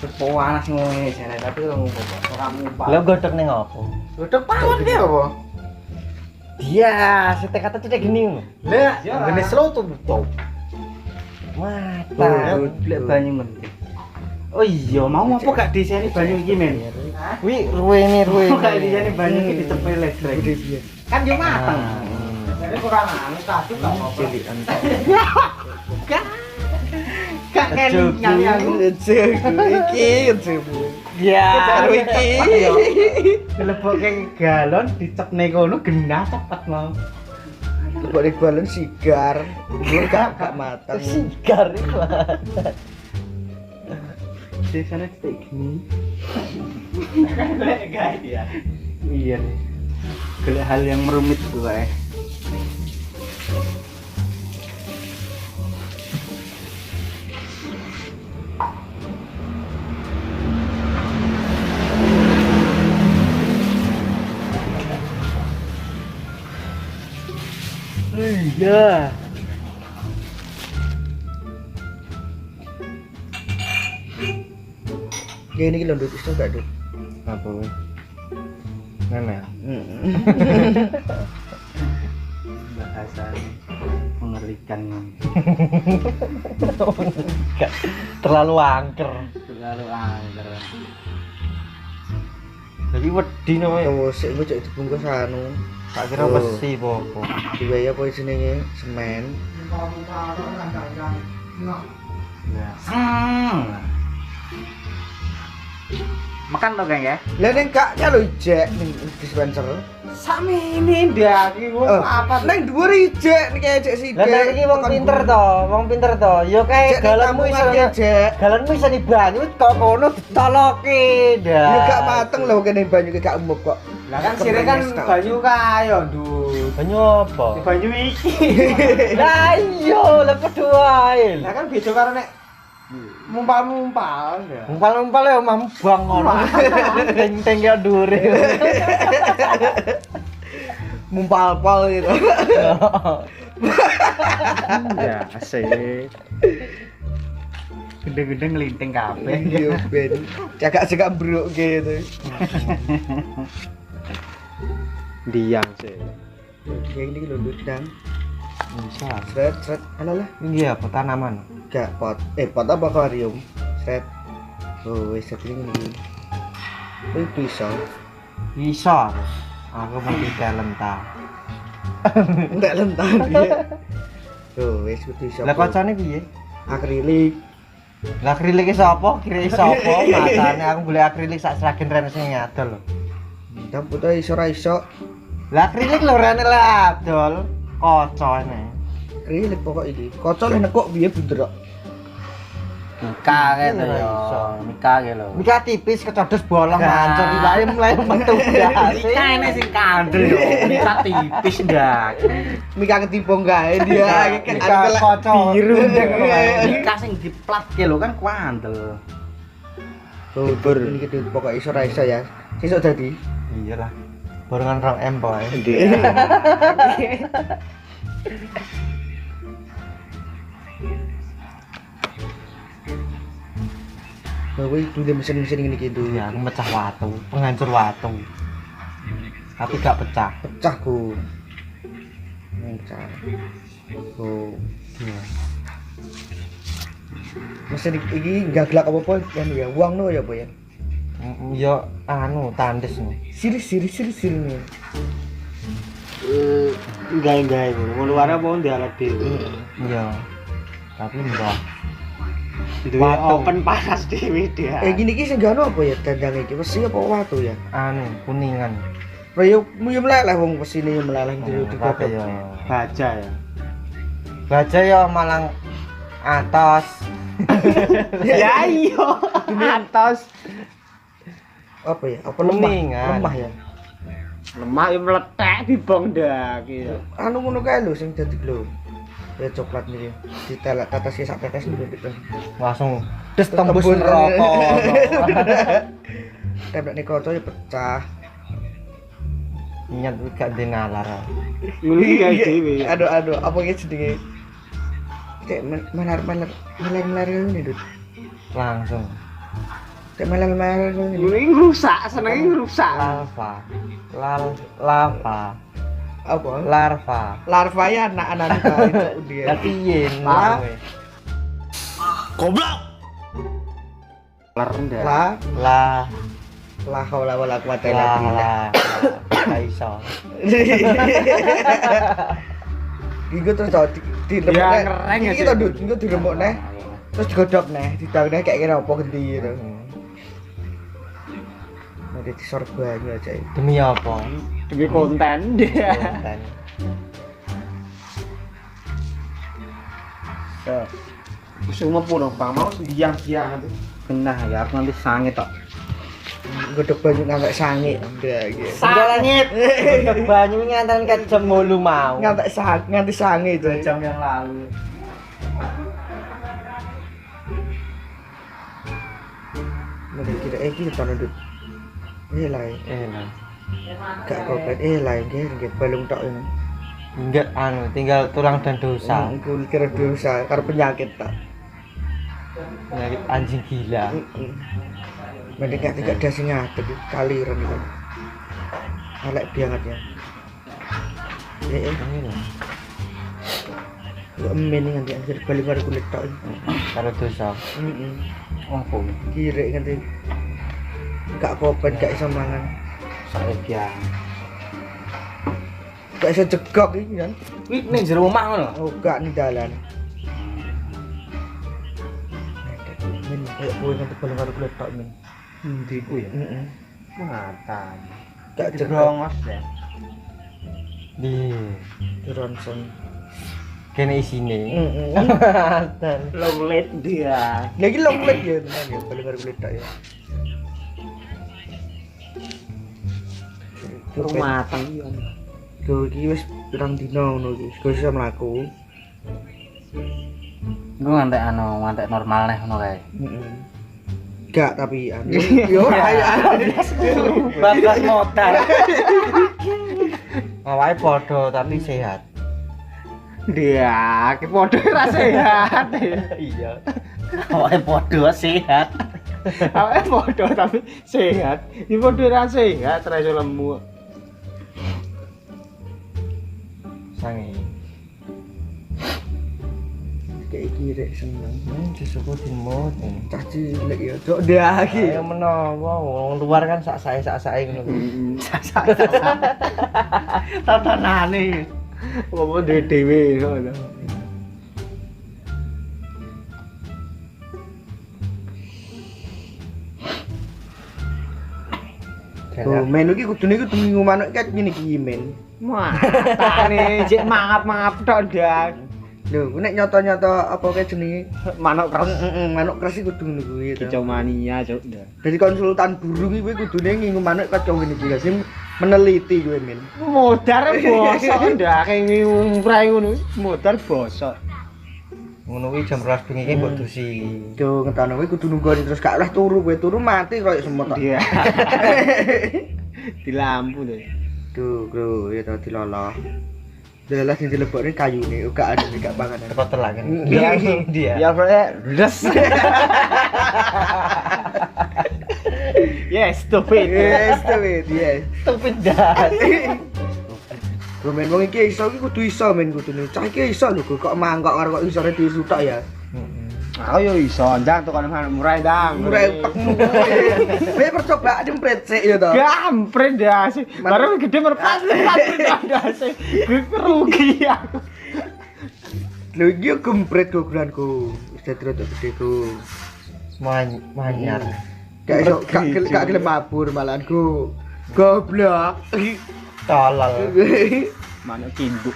Panas ngene jane tapi ora ngumpul. Ora ngumpul. Lah godhog ning opo? Godhog pawon ki apa? Dia, sete kata tidak gini ngono. Lah, ngene slow tuh betul. Mata. Lek banyu menting. Oh iya, mau apa gak diseni banyu iki men? Wi ruwene. Gak diseni banyu iki dicepel lek. Kan yo mateng. Jadi kurang anu kasih gak apa-apa. Cilikan. Gak keling nyali aku. Iki ya Karo iki. Dilebokke galon dicepne kono genah cepet mau. Lebok di galon sigar. Gak matang. Sigar iki. Di sana steak gini. Lek guys ya. Iya. Gelek hal yang merumit gue. Iya. Ya ini lho Dut, iso gak Dut? Apa weh? Nenek. Bahasa mengerikan. Terlalu angker. Terlalu angker. Tapi wedi namanya. Oh, sik mbok cek dibungkus anu. Tak kira besi apa. Diweya apa jenenge semen. Makan to, Kang ya? Lah ning kaknya lho ijek ning dispenser. Sami ini ndak iki apa? Nang dhuwur ijek nek ejek sithik. Lah nek iki wong pinter to. Ya kae galonmu iso ijek. galonmu iso di banyu kok kono ditoloki ndak. Ya gak mateng lho kene banyu gak umub kok. Lah kan sire kan banyu kae Nduk. Banyu apa? Banyu iki. Lah iya, lah padha wae. Lah kan beda karo nek mumpal-mumpal ya. Mumpal-mumpal ya omah bang ngono. Teng-teng ya dhuwure. Mumpal-pal gitu. Ya, asik. Gede-gede ngelinting kabeh. Iya ben. Cagak-cagak bruk gitu. Diam sih. Kayak gini lho Dut dang. Bisa. Sret alah. Ini apa tanaman? Gak pot. Pot apa akuarium? Sret. Oh, wis setting iki. Wis bisa. Bisa. Aku mesti talent ta. Enggak lentang dia. Tuh, wis bisa. Lah kocone piye? Akrilik. Lah akrilik iki sapa? Kira sapa? Matane aku golek akrilik sak sragen rene sing ngadol lho. Ndang putu iso ra iso. Lah akrilik lho rene lah adol. Kocone. Akrilik pokok iki. Kocok lek nekuk piye bunder kok. Nikah gitu ya. Nikah gitu lho. Mika tipis kecodos bolong mancur iki mlayu metu ndas. Nikah ini sing kandel yo. Nikah tipis ndak. Mika ketipong gae dia iki Mika kocok biru. Nikah sing diplatke lho kan kandel. Bubur iki Dut pokok iso ra iso ya. Sesuk dadi. Iyalah. Borongan 2M poe. Bahwa itu dia mesin-mesin ini gitu. Ya, aku mecah watu, penghancur watu. Tapi gak pecah. Pecah ku. Pecah. Oh. Iya. Mesin iki enggak gelak apa-apa kan ya. Uang no ya apa ya. Ya anu tandes nih. Siri nih. Enggak iku. Luar apa ndialat dhewe. Iya. Tapi enggak. Duwe Watu. open panas dhewe dia. Gini ki sing gano apa ya dandang iki? Wesi apa watu ya? Anu kuningan. Kayak meleleh wong wesine meleleh jero Tapi digodhog. ya Baja ya. baja ya malang atas. Ya iya. Atas. Apa ya? Apa lemah? Kuningan. Lemah ya. Lemah yo meletek dibong ndak iki. Anu ngono kae lho sing dadi glow. Ya coklat nih. Ditelek atas sak tetes ndek. Langsung des Tembus tembus neraka. Templek nih kaca ya pecah. Nyet gak dinalar. Ngene kae dhewe. Aduh, apa iki jenenge? Kayak melar-melar ngene, Dut. Langsung. Cek melel-melel ini. Ini rusak, senengnya rusak. Lava. Apa? Larva. Larva ya anak-anak itu dia. Lah piye? Lah. Goblok. Rendah. La haula wala quwata illa billah. Iso. Iku terus tau di Ya, lemokne. ngereng Iki aja. to Dut, iku diremokne. Terus digodhog neh, didaune kayak kira apa genti gitu. Nanti disor banyu aja. Demi apa? Demi konten dia. Konten. Semua pun Bang mau siang-siang nanti. Kena ya, aku nanti sange tok. Godhog banyu ngantek sange udah gitu. Sangit. Banyu nganten ke jam 8 mau. Nganti sange itu. Jam yang lalu. Mungkin kira iki tono Dut. Lah. Enak. Gak kopet lah nggih balung tok ini. Enggak tinggal tulang dan dosa. Iku kira dosa karo penyakit tak. Penyakit anjing gila. Mending gak tidak ada sing ngadeg kaliran itu. Elek banget ya. Inilah. Yo emen nganti anjir balik karo kulit tok. Karo dosa. Heeh. Apa? Kira nganti gak kopet gak iso mangan. Saya Gak iso jegok iki kan. Kuwi ning jero omah ngono. Oh gak ning dalan. Men kayak kowe nganti balik karo kulit tok men. Endi ku ya? Heeh. Matan. Gak jegok. Jerongos ya. Di Ronson. kene isine. Heeh. Longlet dia. Lagi longlet ya tenan ya balik karo kulit tok ya. Rumatan iki. Go iki wis pirang dina ngono iki. Wis iso mlaku. Engko ngantek normal neh ngono kae. Heeh. Gak tapi anu yo ayo. Bakat modal. Awake padha tapi sehat. Dia, ki padha ra sehat. Iya. Awake padha sehat. Awake padha tapi sehat. Iki padha ra sehat, ra iso lemu. Sange. Kayak iki rek seneng. Disuku dimot. Cah cilik ya. Cok dah iki. Ya menawa wong luar kan sak-sae ngono. Tatanane. Apa dhewe ngono. Oh, menu iki kudune iku minggu manuk ket ngene iki men. Wah, tane jek mangap-mangap tok ndak. Lho, nek nyoto-nyoto apa kayak jenenge Manuk keras manuk keras iku kudu ngono kuwi to. kicomania cuk ndak. Dari konsultan burung iki kowe kudune ngingu manuk kacau ngene iki lho sing meneliti kowe men. Modar bosok ndak kayak ngumrai ngono. Modar bosok. Ngono kuwi jam 12 bengi iki mbok dusi. Yo ngetono kowe kudu nunggoni terus gak oleh turu kowe turu mati koyo semut tok. Iya. Di lampu deh. Tuh, bro, ya tau diloloh. Diloloh sing dilebokne kayune, gak ada gak panganan. Teko telangan. Iya. Dia. Ya bro, des. Yes, stupid. Yes, stupid, yes. Stupid dah. Bro, men wong iki iso iki kudu iso men kudune. Cah iki iso lho kok mangkok karo kok isore disutak ya. Aku yo iso njang tukang murah dang. Murah tekmu. Kowe percobaan jempret sik ya to. Gampret dah sih. Baru gede merpat dah sih. Rugi aku. Lho iki yo gempret gogolanku. Wis dadi rada gedeku. Manyar. Gak iso gak gelem mabur malahan ku. Goblok. Tolol. Manuk kinduk.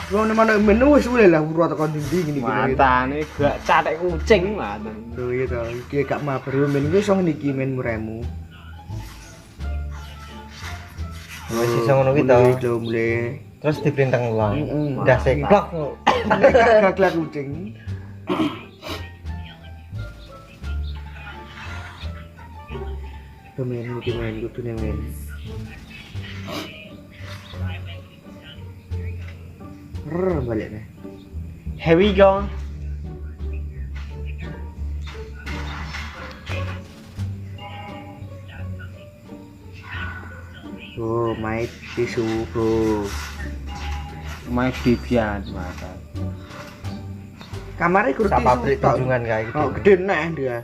Wong manuk menu wis mulai lah ora tekan dinding ngene iki. Matane gak catek kucing matan. Lho iya to, iki gak mabur men iki iso ngene iki men muremu. Wis iso ngono kuwi to. Lho mulai. Terus diperintah ulang. Heeh. Udah seklok. Gak kelak kucing. Pemen iki men kudune men. Balik deh. Here we go. Oh, main tisu, bro. Main bibian mata. Kamarnya kurang Sak tisu. pabrik tok. tunjungan kayak gitu. Oh, gede nek dia.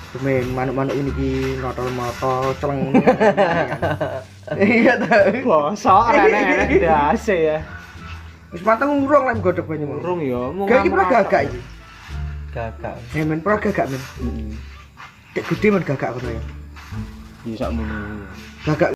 Temen manuk-manuk ini ki ngotol-motol celeng. Iya ta. Bosok rene dase ya. Wis mateng urung lek godhog banyu mau. Urung ya, mung Kayak iki pra gagak iki. Gagak. Men pra gagak men. Heeh. Cek gede men gagak kono ya. Bisa ngono. Gagak